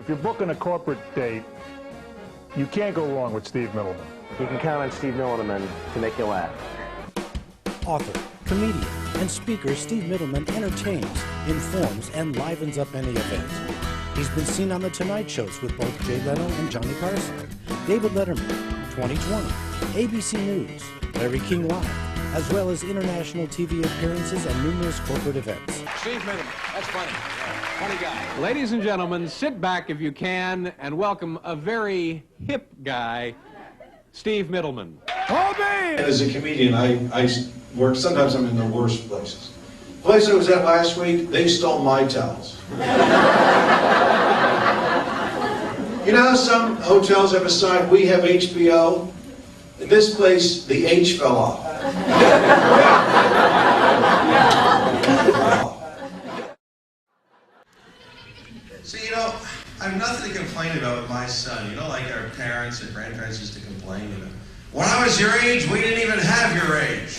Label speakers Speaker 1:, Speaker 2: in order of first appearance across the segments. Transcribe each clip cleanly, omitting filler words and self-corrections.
Speaker 1: If you're booking a corporate date, you can't go wrong with Steve Middleman.
Speaker 2: You can count on Steve Middleman to make you laugh.
Speaker 3: Author, comedian, and speaker Steve Middleman entertains, informs, and livens up any event. He's been seen on The Tonight Shows with both Jay Leno and Johnny Carson, David Letterman, 2020, ABC News, Larry King Live, as well as international TV appearances and numerous corporate events.
Speaker 4: Steve Middleman, that's funny. Funny guy. Ladies and gentlemen, sit back if you can and welcome a very hip guy, Steve Middleman.
Speaker 5: As a comedian, I work, sometimes I'm in the worst places. The place I was at last week, they stole my towels. You know how some hotels have a sign, "We have HBO"? In this place, the H fell off.
Speaker 6: See, you know, I have nothing to complain about with my son. You know, like our parents and grandparents used to complain, you know. When I was your age, we didn't even have your age.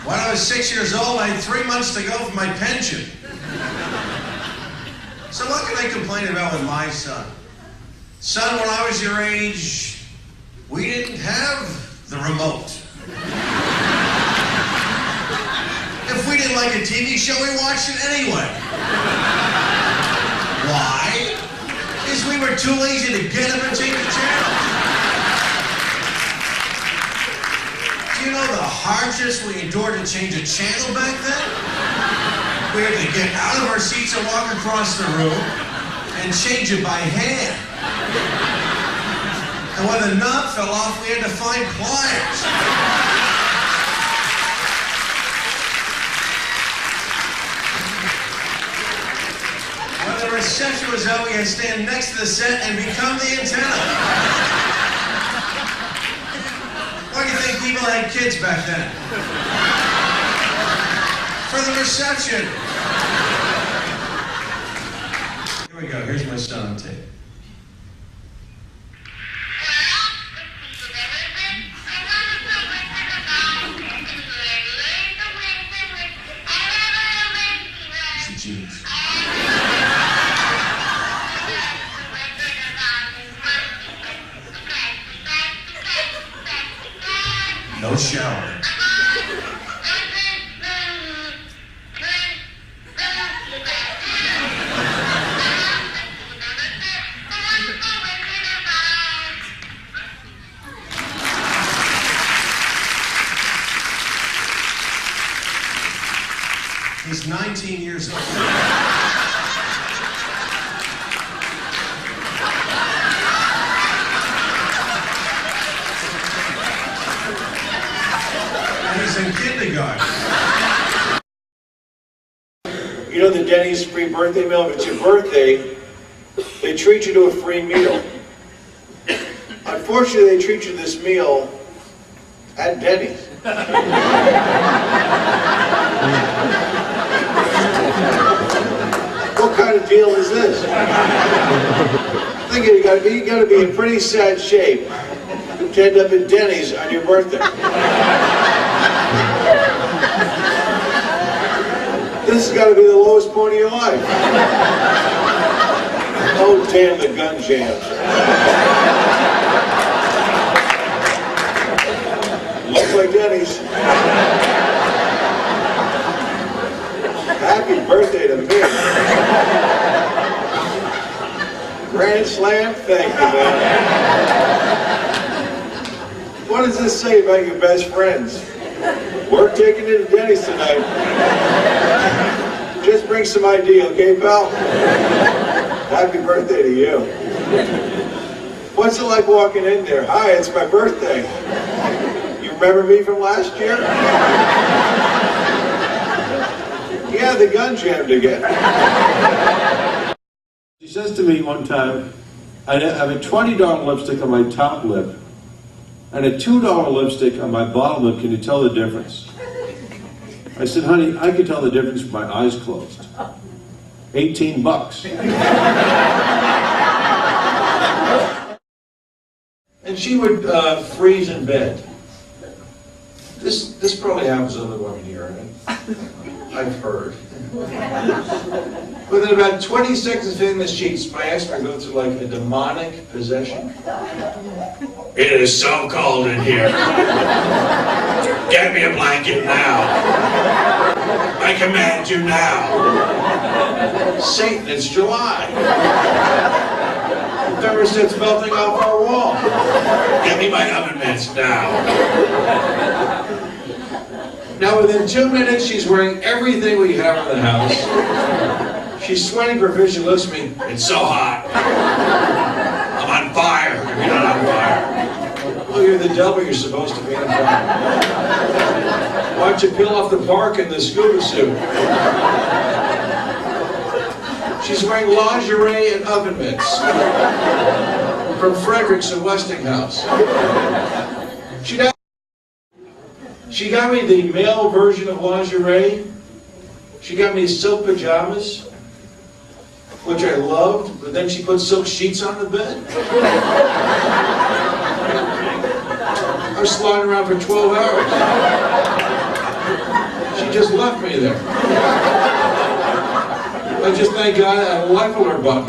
Speaker 6: When I was 6 years old, I had 3 months to go for my pension. So what can I complain about with my son? Son, when I was your age, we didn't have the remote. If we didn't like a TV show, we watched it anyway. Why? Because we were too lazy to get up and change the channel. Do you know the hardships we endured to change a channel back then? We had to get out of our seats and walk across the room and change it by hand. And when the knob fell off, we had to find pliers. When the reception was out, we had to stand next to the set and become the antenna. Why do you think people had kids back then? For the reception. Here we go. Here's my son on tape. He's a genius. No shower. He's 19 years old. And he's in kindergarten.
Speaker 5: You know the Denny's free birthday meal? If it's your birthday, they treat you to a free meal. Unfortunately, they treat you to this meal at Denny's. What kind of deal is this? I think you gotta be in pretty sad shape to end up in Denny's on your birthday. This has got to be the lowest point of your life. Oh, damn the gun jams. Looks like Denny's. Happy birthday to me. Grand slam, thank you, man. What does this say about your best friends? We're taking it to Denny's tonight. Just bring some ID, okay, pal? Happy birthday to you. What's it like walking in there? Hi, it's my birthday. You remember me from last year? Yeah, the gun jammed again.
Speaker 7: She says to me one time, I have a $20 lipstick on my top lip and a $2 lipstick on my bottom lip. Can you tell the difference? I said, honey, I could tell the difference with my eyes closed. $18.
Speaker 5: And she would freeze in bed. This probably happens to other women here, right? I've heard. Within about 20 seconds of hitting the sheets, my ex-wife goes through like a demonic possession. It is so cold in here. Get me a blanket now. I command you now. Satan, it's July. The thermostat's melting off our wall. Get me my oven mitts now. Now within 2 minutes, she's wearing everything we have in the house. She's sweating profusely. She looks at me, it's so hot. I'm on fire. You're not on fire. Oh, you're the devil, you're supposed to be on fire. Why don't you peel off the bark in the scuba suit? She's wearing lingerie and oven mitts from Fredericks and Westinghouse. She got me the male version of lingerie. She got me silk pajamas, which I loved, but then she put silk sheets on the bed. I was sliding around for 12 hours. She just left me there. I just thank God I had a life alert button.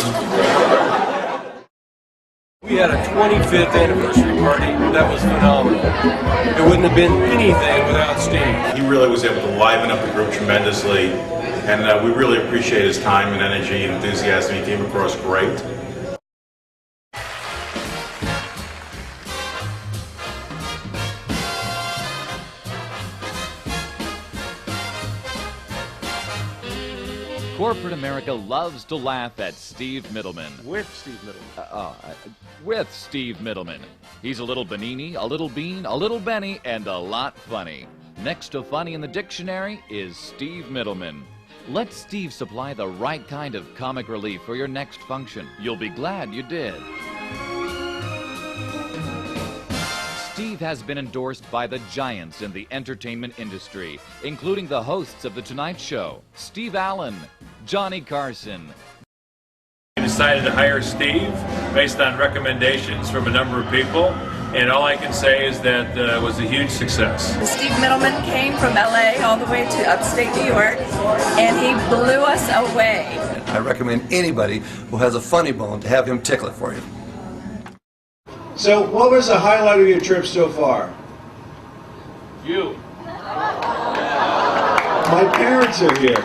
Speaker 8: We had a 25th anniversary party that was phenomenal. It wouldn't have been anything without Steve.
Speaker 9: He really was able to liven up the group tremendously, and we really appreciate his time and energy and enthusiasm. He came across great.
Speaker 10: Corporate America loves to laugh at Steve Middleman.
Speaker 1: With Steve Middleman.
Speaker 10: With Steve Middleman. He's a little Benini, a little Bean, a little Benny, and a lot funny. Next to funny in the dictionary is Steve Middleman. Let Steve supply the right kind of comic relief for your next function. You'll be glad you did. Steve has been endorsed by the giants in the entertainment industry, including the hosts of The Tonight Show, Steve Allen, Johnny Carson.
Speaker 11: We decided to hire Steve based on recommendations from a number of people, and all I can say is that it was a huge success.
Speaker 12: Steve Middleman came from LA all the way to upstate New York, and he blew us away.
Speaker 13: I recommend anybody who has a funny bone to have him tickle it for you.
Speaker 5: So, what was the highlight of your trip so far?
Speaker 11: You.
Speaker 5: My parents are here.